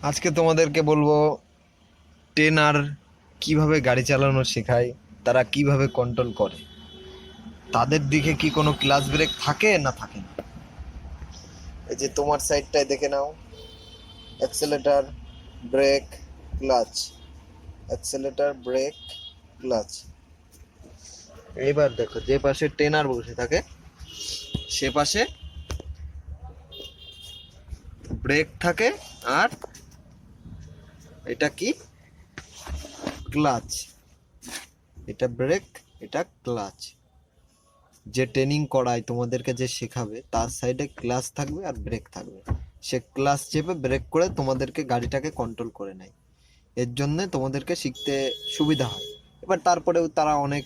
আজকে তোমাদেরকে বলবো ট্রেনার কিভাবে গাড়ি চালানো শেখায়, তারা কিভাবে কন্ট্রোল করে, তাদের দিকে কি কোনো ক্লাস ব্রেক থাকে না থাকে না। এই যে তোমার সাইডটায় দেখে নাও, accelerator, brake, clutch, accelerator, brake, clutch. এইবার দেখো, যে পাশে ট্রেনার বসে থাকে সে পাশে ব্রেক থাকে, আর এটা কি, ক্লাচ। এটা ব্রেক, এটা ক্লাচ। যে ট্রেনিং করায় তোমাদেরকে, যে শেখাবে, তার সাইডে ক্লাচ থাকবে আর ব্রেক থাকবে। সে ক্লাচ চেপে ব্রেক করে তোমাদেরকে গাড়িটাকে কন্ট্রোল করে নেয়। এর জন্যে তোমাদেরকে শিখতে সুবিধা হয়। এবার তারপরেও তারা অনেক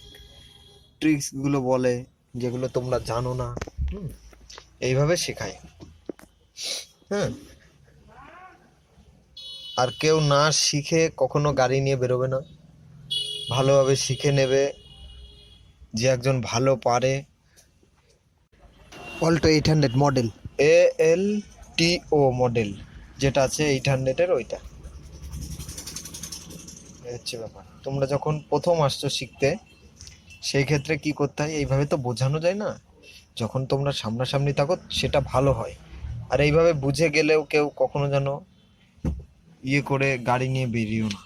ট্রিক্সগুলো বলে যেগুলো তোমরা জানো না। এইভাবে শেখায়। হ্যাঁ, আর কেউ না শিখে কখনো গাড়ি নিয়ে বেরোবে না। ভালোভাবে শিখে নেবে, যে একজন ভালো পারে। অল্টো 800 মডেল, ALTO মডেল যেটা আছে 800-এর, ওইটা হচ্ছে ব্যাপার। তোমরা যখন প্রথম আসছো শিখতে, সেই ক্ষেত্রে কি করতে হয়, এইভাবে তো বোঝানো যায় না। যখন তোমরা সামনাসামনি থাকো সেটা ভালো হয়। আর এইভাবে বুঝে গেলেও কেউ কখনো যেন ইয়ে করে গাড়ি নিয়ে বেরিয়েও না।